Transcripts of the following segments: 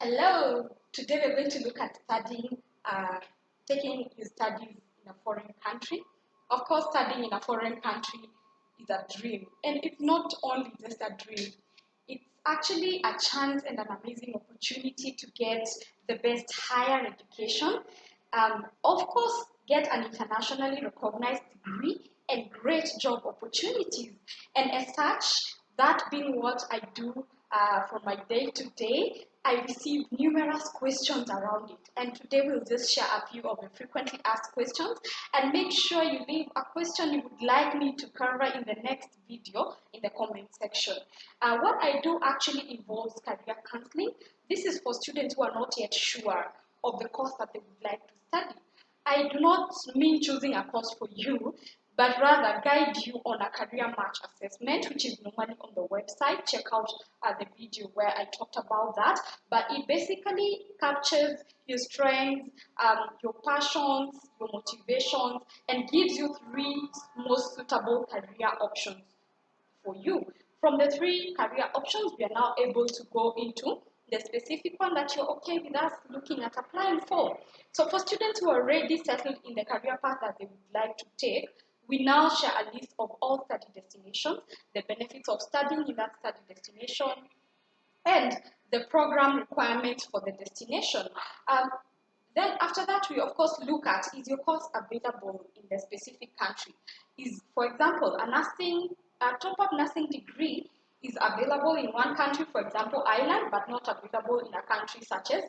Hello, today we're going to look at taking your studies in a foreign country. Of course, studying in a foreign country is a dream, and it's not only just a dream, it's actually a chance and an amazing opportunity to get the best higher education. Of course, get an internationally recognized degree and great job opportunities. And as such, that being what I do for my day to day, I receive numerous questions around it. And today we'll just share a few of the frequently asked questions, and make sure you leave a question you would like me to cover in the next video in the comment section. What I do actually involves career counseling. This is for students who are not yet sure of the course that they would like to study. I do not mean choosing a course for you, but rather guide you on a career match assessment, which is normally on the website. Check out the video where I talked about that. But it basically captures your strengths, your passions, your motivations, and gives you three most suitable career options for you. From the three career options, we are now able to go into the specific one that you're okay with us looking at applying for. So for students who are already settled in the career path that they would like to take, we now share a list of all study destinations, the benefits of studying in that study destination, and the program requirements for the destination. Then after that, we of course look at, is your course available in the specific country? Is, for example, a top-up nursing degree is available in one country, for example, Ireland, but not available in a country such as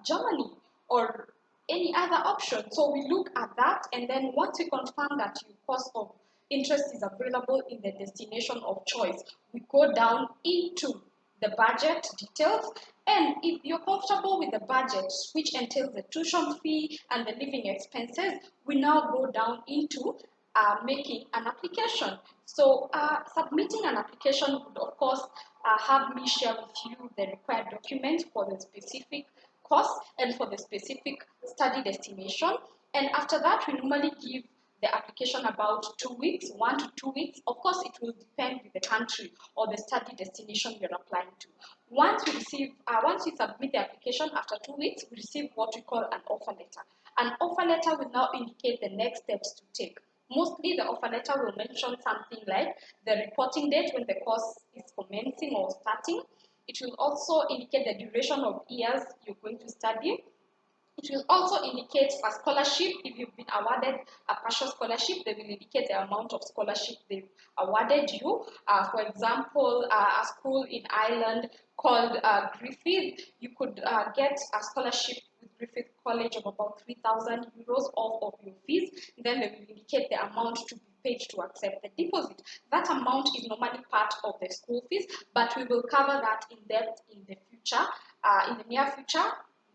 Germany or any other option. So we look at that, and then once we confirm that your course of interest is available in the destination of choice, we go down into the budget details. And if you're comfortable with the budget, which entails the tuition fee and the living expenses, we now go down into making an application. So submitting an application would of course have me share with you the required documents for the specific course and for the specific study destination. And after that, we normally give the application about 2 weeks, 1 to 2 weeks. Of course, it will depend with the country or the study destination you're applying to. Once we submit the application after 2 weeks, we receive what we call an offer letter. An offer letter will now indicate the next steps to take. Mostly the offer letter will mention something like the reporting date when the course is commencing or starting. It will also indicate the duration of years you're going to study. It will also indicate a scholarship. If you've been awarded a partial scholarship, they will indicate the amount of scholarship they've awarded you. For example, a school in Ireland called Griffith, you could get a scholarship with Griffith College of about 3,000 euros off of your fees. Then they will indicate the amount to be paid to accept the deposit. That amount is normally part of the school fees, but we will cover that in depth in the future, in the near future,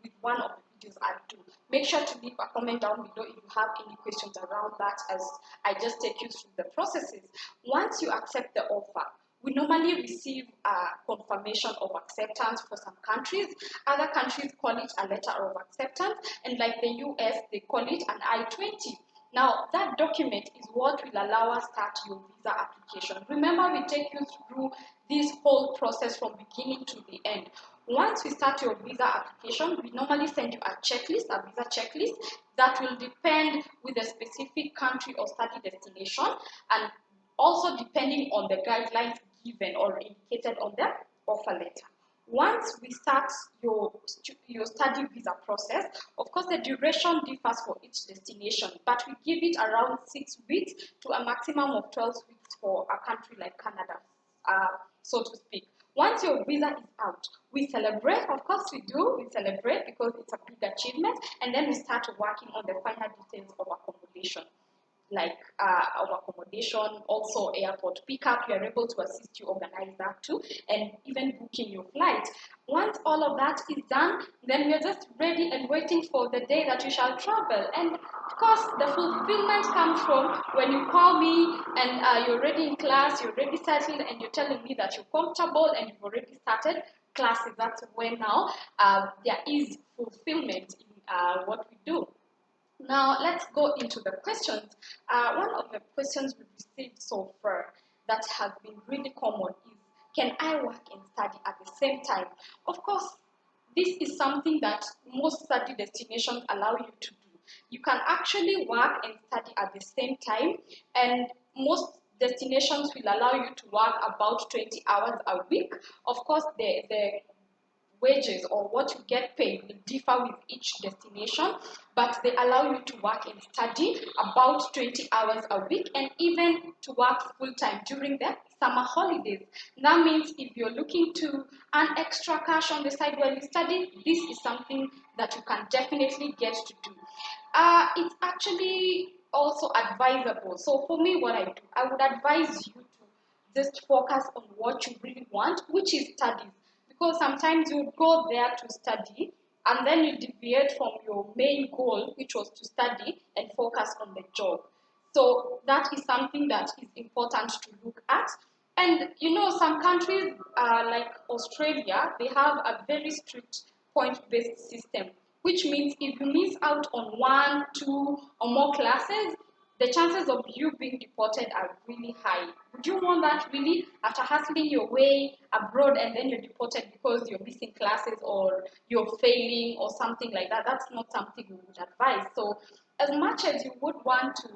with one of the videos I do. Make sure to leave a comment down below if you have any questions around that, as I just take you through the processes. Once you accept the offer, we normally receive a confirmation of acceptance for some countries. Other countries call it a letter of acceptance, and like the US, they call it an I-20. Now, that document is what will allow us start your visa application. Remember, we take you through this whole process from beginning to the end. Once we start your visa application, we normally send you a checklist, a visa checklist, that will depend with the specific country or study destination, and also depending on the guidelines given or indicated on the offer letter. Once we start your study visa process, of course the duration differs for each destination, but we give it around 6 weeks to a maximum of 12 weeks for a country like Canada, so to speak. Once your visa is out, we celebrate. Of course we do. We celebrate because it's a big achievement, and then we start working on the final details of accommodation, like of accommodation, also airport pickup. We are able to assist you organize that too, and even booking your flight. Once all of that is done, then we are just ready and waiting for the day that you shall travel. And of course, the fulfillment comes from when you call me and you're already in class, you're already settled, and you're telling me that you're comfortable and you've already started classes. That's when now there is fulfillment in what we do. Now, let's go into the questions. One of the questions we've received so far that has been really common is, can I work and study at the same time? Of course, this is something that most study destinations allow you to do. You can actually work and study at the same time, and most destinations will allow you to work about 20 hours a week. Of course, the wages or what you get paid will differ with each destination, but they allow you to work and study about 20 hours a week, and even to work full time during the summer holidays. That means if you're looking to earn extra cash on the side while you study, this is something that you can definitely get to do. It's actually also advisable. So for me, what I do, I would advise you to just focus on what you really want, which is studies. Because sometimes you go there to study and then you deviate from your main goal, which was to study and focus on the job. So that is something that is important to look at. And you know, some countries like Australia, they have a very strict point-based system, which means if you miss out on one, two, or more classes, the chances of you being deported are really high. Would you want that really after hustling your way abroad and then you're deported because you're missing classes or you're failing or something like that? That's not something we would advise. So as much as you would want to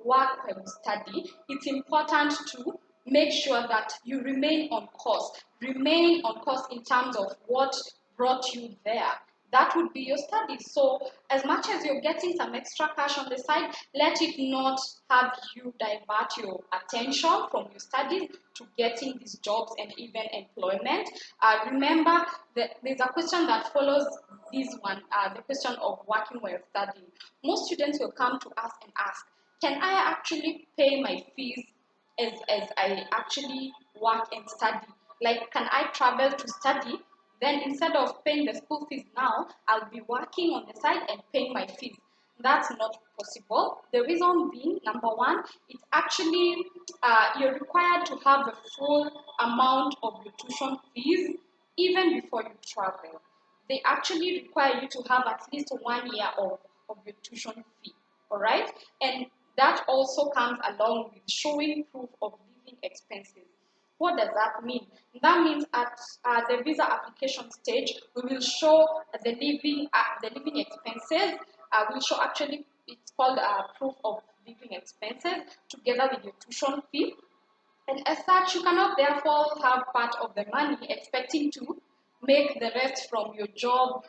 work and study, it's important to make sure that you remain on course. Remain on course in terms of what brought you there. That would be your studies. So as much as you're getting some extra cash on the side, let it not have you divert your attention from your studies to getting these jobs and even employment. Remember that there's a question that follows this one, the question of working while studying. Most students will come to us and ask, can I actually pay my fees as I actually work and study? Like, can I travel to study? Then instead of paying the school fees now, I'll be working on the side and paying my fees. That's not possible. The reason being, number one, it's actually you're required to have the full amount of your tuition fees even before you travel. They actually require you to have at least 1 year of your tuition fee. All right, and that also comes along with showing proof of living expenses. What does that mean? That means at the visa application stage, we will show the living expenses. We'll show actually it's called proof of living expenses together with your tuition fee. And as such, you cannot therefore have part of the money expecting to make the rest from your job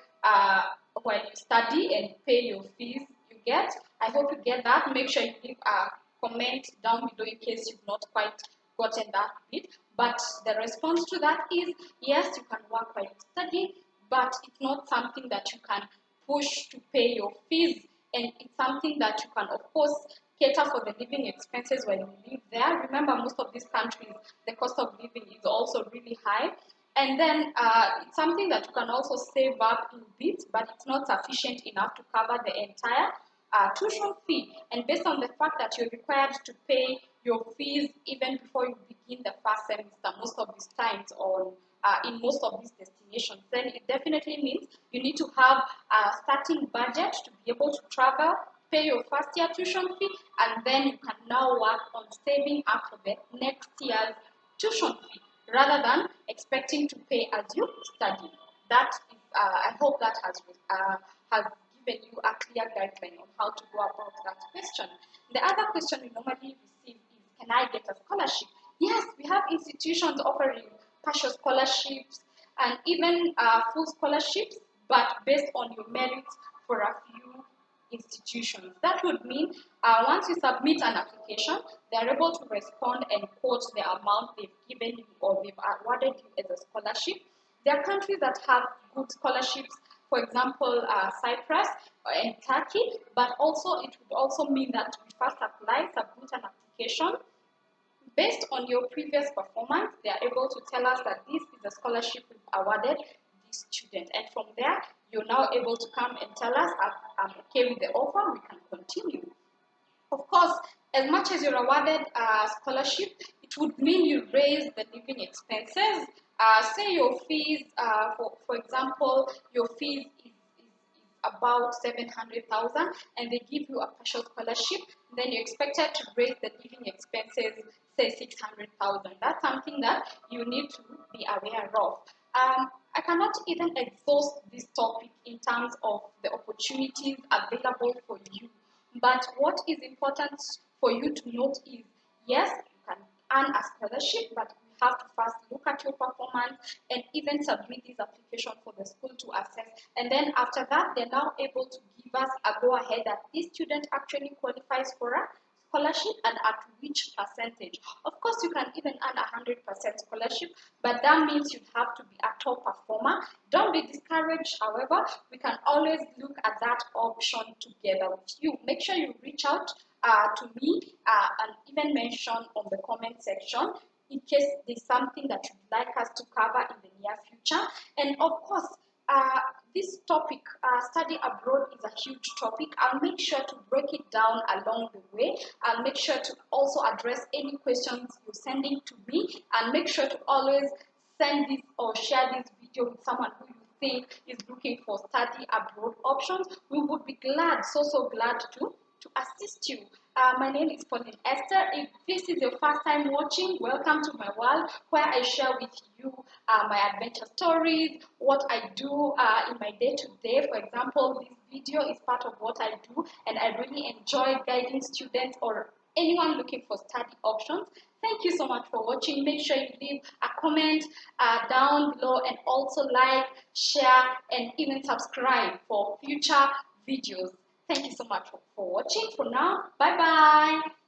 while you study and pay your fees you get. I hope you get that. Make sure you leave a comment down below in case you've not quite gotten that bit. But the response to that is yes, you can work while you study, but it's not something that you can push to pay your fees, and it's something that you can, of course, cater for the living expenses when you live there. Remember, most of these countries, the cost of living is also really high. And then it's something that you can also save up in bits, but it's not sufficient enough to cover the entire tuition fee. And based on the fact that you're required to pay your fees even before you begin the first semester, most of these times on in most of these destinations, then it definitely means you need to have a starting budget to be able to travel, pay your first year tuition fee, and then you can now work on saving up for the next year's tuition fee rather than expecting to pay as you study. That is, I hope that has given you a clear guideline on how to go about that question. The other question we normally receive is, can I get a scholarship? Yes, we have institutions offering partial scholarships and even full scholarships, but based on your merits for a few institutions. That would mean once you submit an application, they are able to respond and quote the amount they've given you or they've awarded you as a scholarship. There are countries that have good scholarships, for example, Cyprus and Turkey, but also it would also mean that we first apply, submit an application. Based on your previous performance, they are able to tell us that this is a scholarship we've awarded this student. And from there, you're now able to come and tell us, I'm okay with the offer, we can continue. Of course, as much as you're awarded a scholarship, it would mean you raise the living expenses. Say your fees, for example, your fees is about 700,000 and they give you a partial scholarship, then you're expected to raise the living expenses, say 600,000. That's something that you need to be aware of. I cannot even exhaust this topic in terms of the opportunities available for you. But what is important for you to note is, yes, you can earn a scholarship, but we have to first look at your performance and even submit this application for the school to assess. And then after that, they're now able to give us a go ahead that this student actually qualifies for a scholarship and at which percentage. Of course, you can even earn 100% scholarship, but that means you have to be a top performer. Don't be discouraged, however, we can always look at that option together with you. Make sure you reach out to me and even mention on the comment section in case there's something that you'd like us to cover in the near future. And of course, this topic, study abroad, is a huge topic. I'll make sure to break it down along the way. I'll make sure to also address any questions you're sending to me, and make sure to always send this or share this video with someone who you think is looking for study abroad options. We would be glad, so glad to assist you. My name is Pauline Esther. If this is your first time watching, welcome to my world where I share with you my adventure stories, what I do in my day-to-day. For example, this video is part of what I do, and I really enjoy guiding students or anyone looking for study options. Thank you so much for watching. Make sure you leave a comment down below, and also like, share, and even subscribe for future videos. Thank you so much for watching. For now, bye bye.